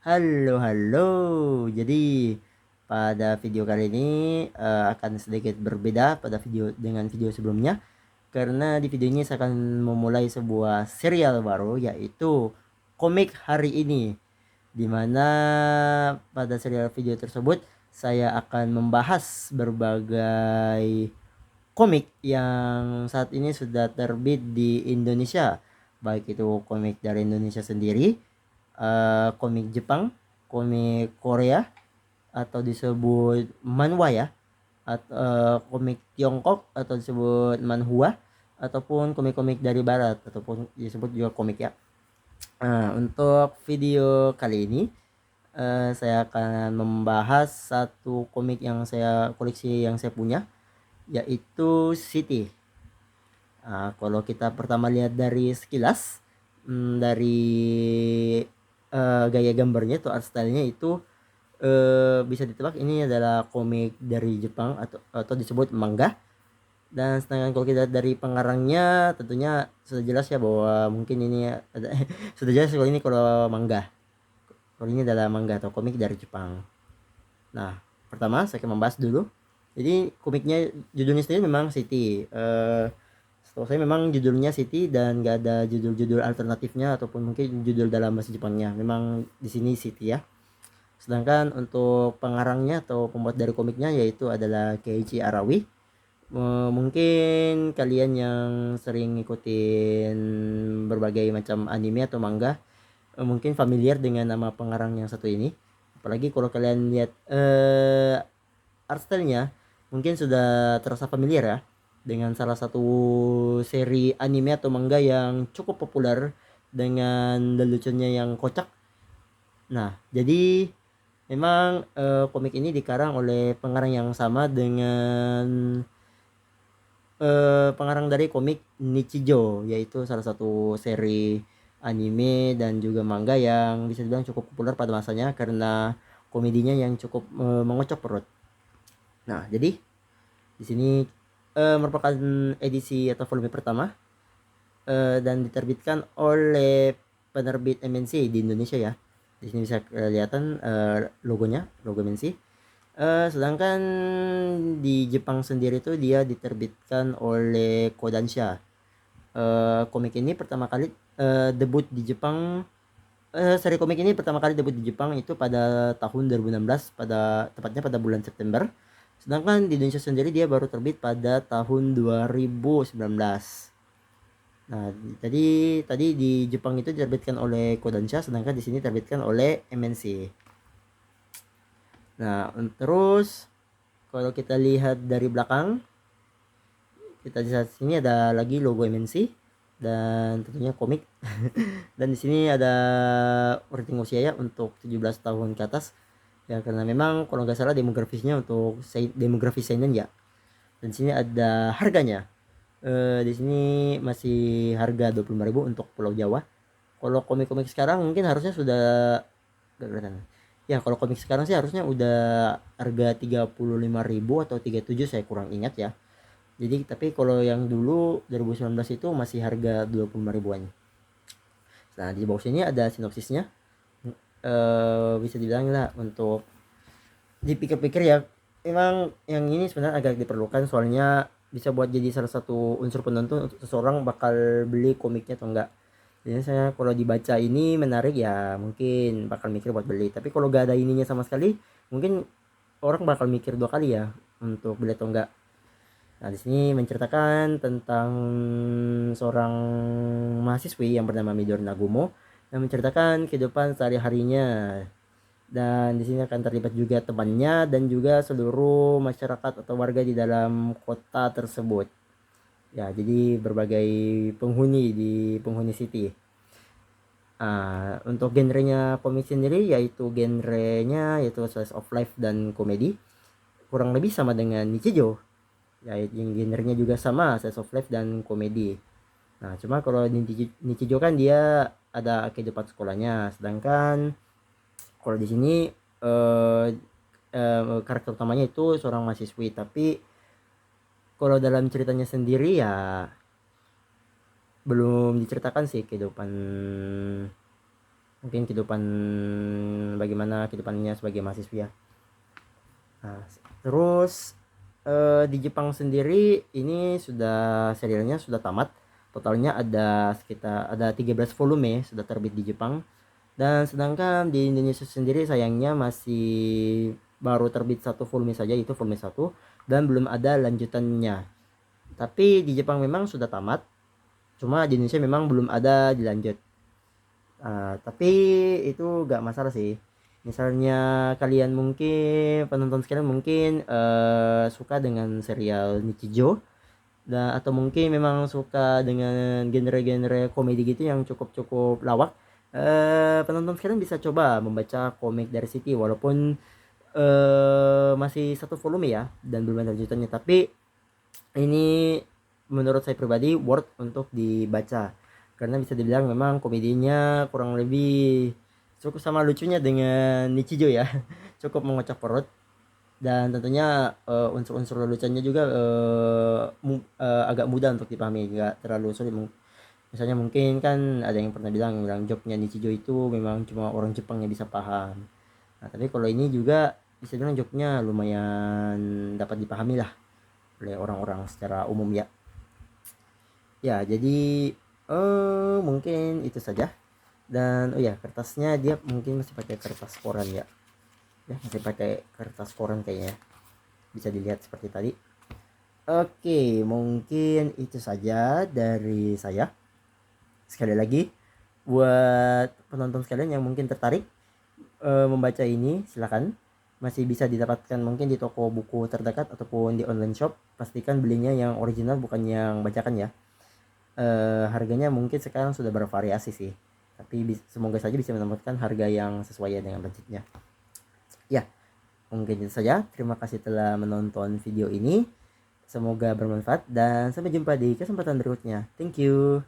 Halo, halo. Jadi pada video kali ini akan sedikit berbeda pada dengan video sebelumnya karena di video ini saya akan memulai sebuah serial baru yaitu komik hari ini, di mana pada serial video tersebut saya akan membahas berbagai komik yang saat ini sudah terbit di Indonesia, baik itu komik dari Indonesia sendiri, komik Jepang, komik Korea atau disebut manhwa ya, atau komik Tiongkok atau disebut manhua, ataupun komik-komik dari barat ataupun disebut juga komik ya. Nah, untuk video kali ini saya akan membahas satu komik yang saya koleksi, yang saya punya, yaitu City. Kalau kita pertama lihat dari sekilas, dari gaya gambarnya atau art stylenya itu bisa ditebak ini adalah komik dari Jepang atau disebut manga. Dan sedangkan kalau kita dari pengarangnya tentunya sudah jelas ya bahwa mungkin ini ada sudah jelas kalau ini kalau manga. Kalau ini adalah manga atau komik dari Jepang. Nah, pertama saya akan membahas dulu. Jadi komiknya judulnya sendiri memang City. Setahu saya memang judulnya City dan gak ada judul-judul alternatifnya ataupun mungkin judul dalam bahasa Jepangnya. Memang di sini City ya. Sedangkan untuk pengarangnya atau pembuat dari komiknya yaitu adalah Keiichi Arawi. Mungkin kalian yang sering ngikutin berbagai macam anime atau manga mungkin familiar dengan nama pengarang yang satu ini. Apalagi kalau kalian lihat art style-nya mungkin sudah terasa familiar ya dengan salah satu seri anime atau manga yang cukup populer dengan leluconnya yang kocak. Nah, jadi memang komik ini dikarang oleh pengarang yang sama dengan pengarang dari komik Nichijou, yaitu salah satu seri anime dan juga manga yang bisa dibilang cukup populer pada masanya karena komedinya yang cukup mengocok perut. Nah, jadi di sini merupakan edisi atau volume pertama dan diterbitkan oleh penerbit MNC di Indonesia ya. Di sini bisa kelihatan logonya, logo MNC. Sedangkan di Jepang sendiri itu dia diterbitkan oleh Kodansha. Komik ini pertama kali debut di Jepang. Seri komik ini pertama kali debut di Jepang itu pada tahun 2016, pada tepatnya pada bulan September. Sedangkan di Indonesia sendiri dia baru terbit pada tahun 2019. Nah, tadi di Jepang itu diterbitkan oleh Kodansha, sedangkan di sini diterbitkan oleh MNC. Nah, terus kalau kita lihat dari belakang, kita di sini ada lagi logo MNC dan tentunya komik. Dan di sini ada rating usia ya untuk 17 tahun ke atas. Ya karena memang kalau nggak salah demografisnya untuk demografi seinen ya. Dan di sini ada harganya. Di sini masih harga 25.000 untuk Pulau Jawa. Kalau komik-komik sekarang mungkin harusnya sudah gak kelihatan. Ya kalau komik sekarang sih harusnya udah harga 35.000 atau 37, saya kurang ingat ya. Jadi tapi kalau yang dulu 2019 itu masih harga 25 ribuan. Nah, di bawah sini ada sinopsisnya. Bisa dibilang lah untuk dipikir-pikir ya, memang yang ini sebenarnya agak diperlukan soalnya bisa buat jadi salah satu unsur penonton untuk seseorang bakal beli komiknya atau enggak. Jadi saya kalau dibaca ini menarik ya mungkin bakal mikir buat beli. Tapi kalau gak ada ininya sama sekali, mungkin orang bakal mikir dua kali ya untuk beli atau enggak. Nah, di sini menceritakan tentang seorang mahasiswi yang bernama Midori Nagumo yang menceritakan kehidupan sehari-harinya. Dan di sini akan terlibat juga temannya dan juga seluruh masyarakat atau warga di dalam kota tersebut. Ya, jadi berbagai penghuni city. Untuk genrenya komik sendiri yaitu genrenya yaitu slice of life dan komedi. Kurang lebih sama dengan Nichijou. Ya, yang genrenya juga sama, slice of life dan komedi. Nah, cuma kalau di Nichijou kan dia ada kehidupan sekolahnya, sedangkan kalau di sini eh, karakter utamanya itu seorang mahasiswi, tapi kalau dalam ceritanya sendiri ya belum diceritakan sih kehidupan mungkin kehidupan, bagaimana kehidupannya sebagai mahasiswa. Nah, terus di Jepang sendiri ini sudah serialnya sudah tamat. Totalnya ada sekitar ada 13 volume sudah terbit di Jepang. Dan sedangkan di Indonesia sendiri sayangnya masih baru terbit satu volume saja, itu volume satu, dan belum ada lanjutannya. Tapi di Jepang memang sudah tamat, cuma di Indonesia memang belum ada dilanjut. Tapi itu gak masalah sih. Misalnya kalian mungkin penonton sekalian mungkin suka dengan serial Nichijou, dan atau mungkin memang suka dengan genre-genre komedi gitu yang cukup-cukup lawak, penonton sekalian bisa coba membaca komik dari City, walaupun masih satu volume ya dan belum ada lanjutannya, tapi ini menurut saya pribadi worth untuk dibaca karena bisa dibilang memang komedinya kurang lebih cukup sama lucunya dengan Nichijou ya. Cukup mengocok perut, dan tentunya unsur-unsur leluconnya juga agak mudah untuk dipahami, nggak terlalu sulit. Misalnya mungkin kan ada yang pernah bilang joknya Nichijou itu memang cuma orang Jepang yang bisa paham. Nah, tapi kalau ini juga bisa bilang joknya lumayan dapat dipahami lah oleh orang-orang secara umum ya. Ya, jadi mungkin itu saja. Dan oh ya, kertasnya dia mungkin masih pakai kertas koran ya. Ya, masih pakai kertas koran kayaknya. Bisa dilihat seperti tadi. Oke, mungkin itu saja dari saya. Sekali lagi, buat penonton sekalian yang mungkin tertarik membaca ini, silakan. Masih bisa didapatkan mungkin di toko buku terdekat ataupun di online shop. Pastikan belinya yang original, bukan yang bajakan ya. Harganya mungkin sekarang sudah bervariasi sih, tapi semoga saja bisa menemukan harga yang sesuai dengan budgetnya. Ya, mungkin itu saja. Terima kasih telah menonton video ini. Semoga bermanfaat dan sampai jumpa di kesempatan berikutnya. Thank you.